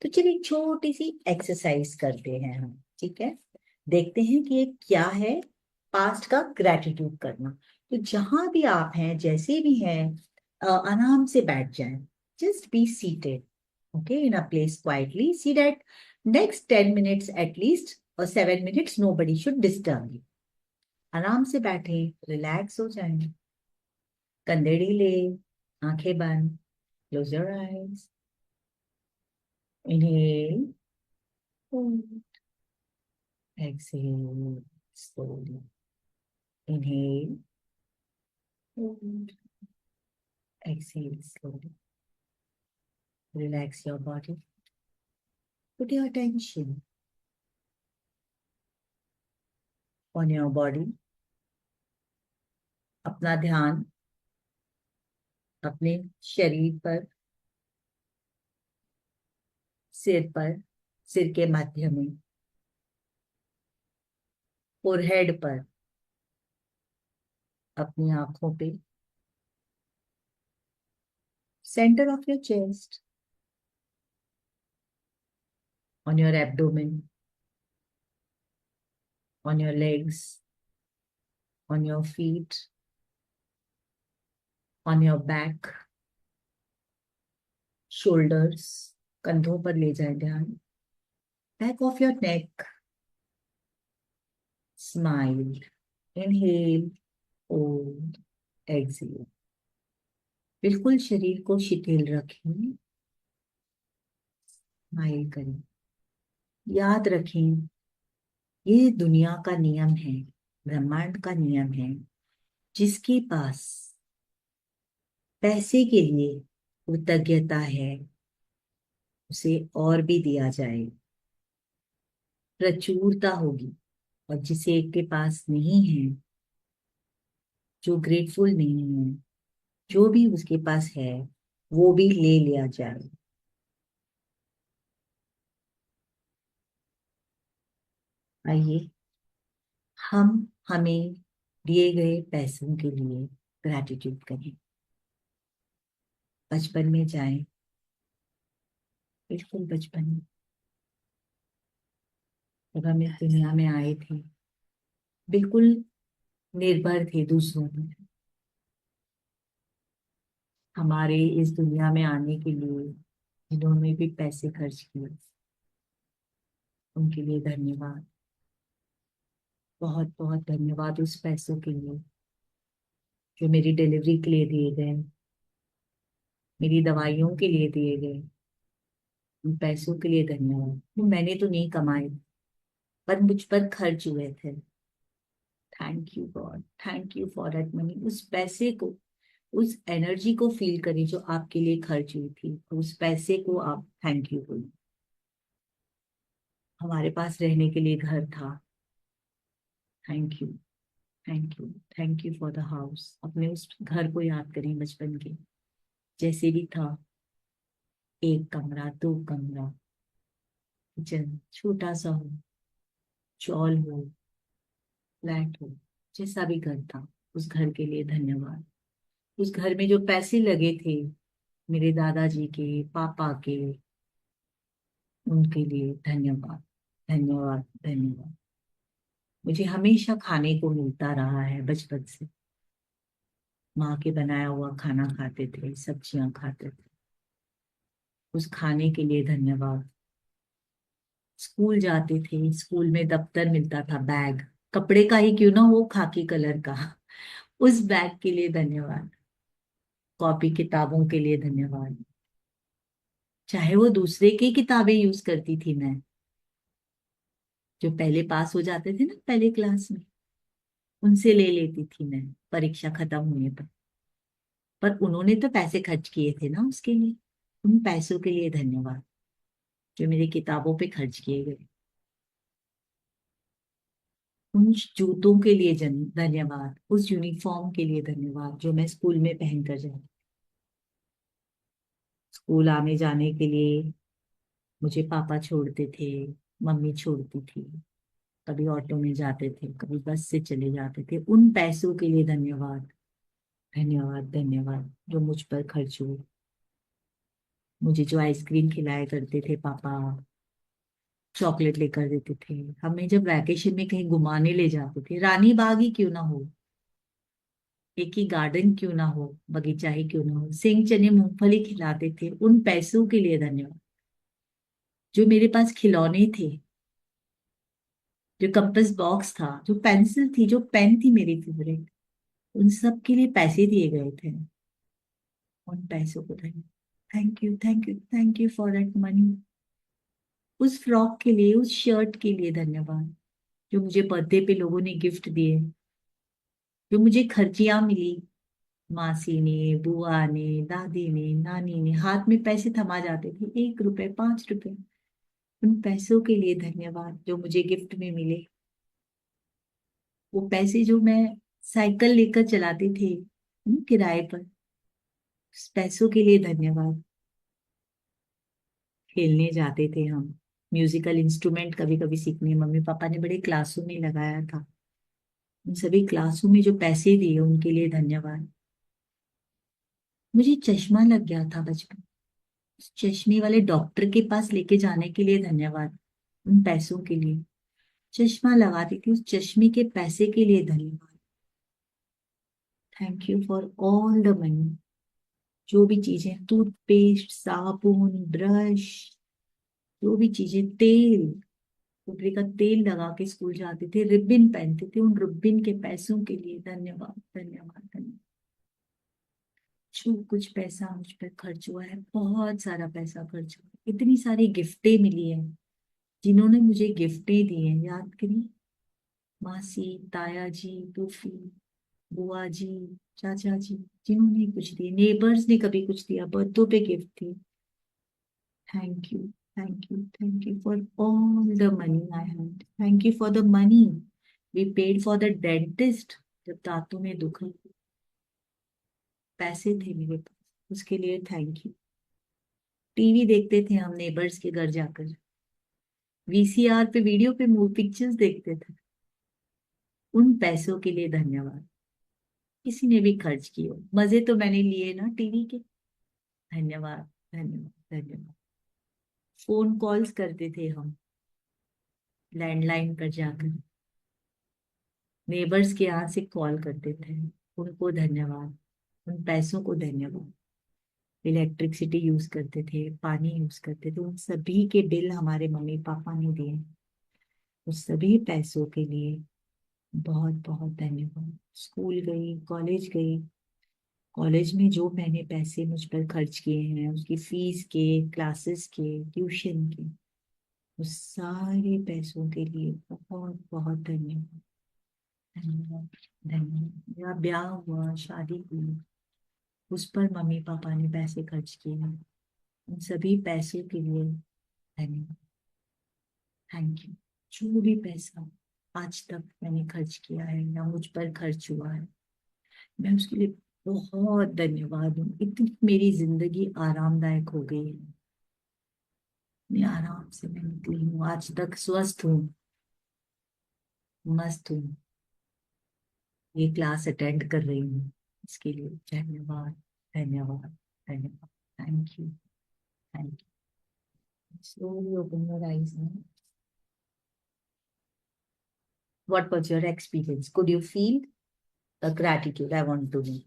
तो चलिए एक छोटी सी एक्सरसाइज करते हैं हम, ठीक है। देखते हैं कि ये क्या है, पास्ट का ग्रेटिट्यूड करना। तो जहां भी आप हैं, जैसे भी हैं, आराम से बैठ जाएं। Just be seated, okay, in a place quietly. See that next 10 minutes at least or 7 minutes nobody should disturb you. आराम से बैठे, रिलैक्स हो जाएं, कंधे ढीले, आंखें बंद, close your eyes, inhale, exhale slowly. Inhale, hold, exhale slowly. Relax your body. Put your attention on your body. अपना ध्यान अपने शरीर पर, सिर के मध्य में, फोरहेड पर, अपनी आंखों पे, centre of your chest, on your abdomen, on your legs, on your feet, on your back, shoulders, कंधों पर ले जाए ध्यान, back of your neck, smile, inhale, hold, exhale. बिल्कुल शरीर को शिथिल रखें, स्माइल करें। याद रखें, ये दुनिया का नियम है, ब्रह्मांड का नियम है। जिसके पास पैसे के लिए कृतज्ञता है, उसे और भी दिया जाए, प्रचुरता होगी। और जिसे के पास नहीं है, जो ग्रेटफुल नहीं है, जो भी उसके पास है, वो भी ले लिया जाए। आइए हम हमें दिए गए पैसों के लिए ग्रैटिट्यूड करें। बचपन में जाएं, बिल्कुल बचपन में, जब हम इस दुनिया में आए थे, बिल्कुल निर्भर थे दूसरों पर। हमारे इस दुनिया में आने के लिए जिन्होंने भी पैसे खर्च किए, उनके लिए धन्यवाद, बहुत बहुत धन्यवाद उस पैसों के लिए जो मेरी डिलीवरी के लिए दिए गए, मेरी दवाइयों के लिए दिए गए। उन पैसों के लिए धन्यवाद। मैंने तो नहीं कमाए, पर मुझ पर खर्च हुए थे। Thank you God, thank you for that money. उस पैसे को, उस एनर्जी को फील करें जो आपके लिए खर्च हुई थी, उस पैसे को आप थैंक यू बोलें। हमारे पास रहने के लिए घर था, thank you, thank you, thank you for the house. अपने उस घर को याद करें बचपन के, जैसे भी था, एक कमरा, दो कमरा, किचन छोटा सा हो, चॉल हो, फ्लैट हो, जैसा भी घर था, उस घर के लिए धन्यवाद। उस घर में जो पैसे लगे थे, मेरे दादाजी के, पापा के, उनके लिए धन्यवाद, धन्यवाद, धन्यवाद। मुझे हमेशा खाने को मिलता रहा है बचपन से। माँ के बनाया हुआ खाना खाते थे, सब्जियां खाते थे, उस खाने के लिए धन्यवाद। स्कूल जाते थे, स्कूल में दफ्तर मिलता था, बैग, कपड़े का ही क्यों ना हो, खाकी कलर का, उस बैग के लिए धन्यवाद। कॉपी किताबों के लिए धन्यवाद, चाहे वो दूसरे की किताबें यूज करती थी मैं, जो पहले पास हो जाते थे ना पहले क्लास में, उनसे ले लेती थी मैं परीक्षा खत्म होने पर उन्होंने तो पैसे खर्च किए थे ना उसके लिए। उन पैसों के लिए धन्यवाद जो मेरी किताबों पे खर्च किए गए। उन जूतों के लिए धन्यवाद, उस यूनिफॉर्म के लिए धन्यवाद जो मैं स्कूल में पहन कर जाती। स्कूल आने जाने के लिए मुझे पापा छोड़ते थे, मम्मी छोड़ती थी। कभी ऑटो में जाते थे, कभी बस से चले जाते थे। उन पैसों के लिए धन्यवाद, धन्यवाद, धन्यवाद जो मुझ पर खर्च हुए। मुझे जो आइसक्रीम खिलाया करते थे पापा, चॉकलेट लेकर देते थे, हमें जब वैकेशन में कहीं घुमाने ले जाते थे, रानी बाग ही क्यों ना हो, एक ही गार्डन क्यों ना हो, बगीचा ही क्यों ना हो, सेंग चने मूंगफली खिलाते थे, उन पैसों के लिए धन्यवाद। जो मेरे पास खिलौने थे, जो कंपास बॉक्स था, जो पेंसिल थी, जो पेन थी मेरी फेवरेट, उन सब के लिए पैसे दिए गए थे। उन पैसों को धन्यवाद। Thank you, thank you, thank you for that money. उस फ्रॉक के लिए, उस शर्ट के लिए धन्यवाद, जो मुझे बर्थडे पे लोगों ने गिफ्ट दिए, जो मुझे खर्चियां मिली, मासी ने, बुआ ने, दादी ने, नानी ने, हाथ में पैसे थमा जाते थे, 1 रुपए, 5 रुपए, उन पैसों के लिए धन्यवाद जो मुझे गिफ्ट में मिले। वो पैसे जो मैं साइकिल लेकर चलाती थी किराए पर, उस पैसों के लिए धन्यवाद। खेलने जाते थे हम, म्यूजिकल इंस्ट्रूमेंट कभी कभी सीखने, मम्मी पापा ने बड़े क्लासों में लगाया था, उन सभी क्लासों में जो पैसे दिए उनके लिए धन्यवाद। मुझे चश्मा लग गया था बचपन, उस चश्मे वाले डॉक्टर के पास लेके जाने के लिए धन्यवाद, उन पैसों के लिए। चश्मा लगाती थी, उस चश्मे के पैसे के लिए धन्यवाद। Thank you for all the money. जो भी चीजें, टूथपेस्ट, साबुन, ब्रश, जो भी चीजें, तेल, कपड़े का तेल लगा के स्कूल जाते थे, रिबिन पहनते थे, उन रिबिन के पैसों के लिए धन्यवाद, धन्यवाद, धन्यवाद। जो कुछ पैसा मुझ पर खर्च हुआ है, बहुत सारा पैसा खर्च हुआ है, इतनी सारी गिफ्टें मिली है, जिन्होंने मुझे गिफ्टें दी हैं, याद करिए, मासी, ताया जी, फूफी, बुआ जी, चाचा जी, जिन्होंने कुछ दिए, नेबर्स ने कभी कुछ दिया, बर्थडे पे गिफ्ट दिए। Thank you, thank you, thank you for all the money I had, thank you for the money we paid for the dentist, जब दांतों में दुख है, पैसे थे मेरे पास, उसके लिए थैंक यू। टीवी देखते थे हम नेबर्स के घर जाकर, वीसीआर पे, वीडियो पे मूवी पिक्चर्स देखते थे, उन पैसों के लिए धन्यवाद। किसी ने भी खर्च किए हो, मजे तो मैंने लिए ना टीवी के, धन्यवाद, धन्यवाद, धन्यवाद। फोन कॉल्स करते थे हम लैंडलाइन पर जाकर, नेबर्स के यहाँ से कॉल करते थे, उनको धन्यवाद, उन पैसों को धन्यवाद। इलेक्ट्रिसिटी यूज करते थे, पानी यूज करते थे, उन सभी के बिल हमारे मम्मी पापा ने दिए, उस सभी पैसों के लिए बहुत बहुत धन्यवाद। स्कूल गई, कॉलेज गई, कॉलेज में जो मैंने पैसे मुझ पर खर्च किए हैं, उसकी फीस के, क्लासेस के, ट्यूशन के, उस सारे पैसों के लिए बहुत बहुत धन्यवाद, धन्यवाद, धन्यवाद। मेरा ब्याह हुआ, शादी हुई, उस पर मम्मी पापा ने पैसे खर्च किए हैं, उन सभी पैसों के लिए धन्यवाद, थैंक यू। जो भी पैसा आज तक मैंने खर्च किया है या मुझ पर खर्च हुआ है, मैं उसके लिए बहुत धन्यवाद हूँ। इतनी मेरी जिंदगी आरामदायक हो गई है, मैं आराम से मैं निकली हूँ, आज तक स्वस्थ हूँ, मस्त हूँ, ये क्लास अटेंड कर रही हूँ, इसके लिए धन्यवाद, धन्यवाद, धन्यवाद। Thank you, thank you. Slowly open your eyes now. What was your experience? Could you feel the gratitude? I want to know.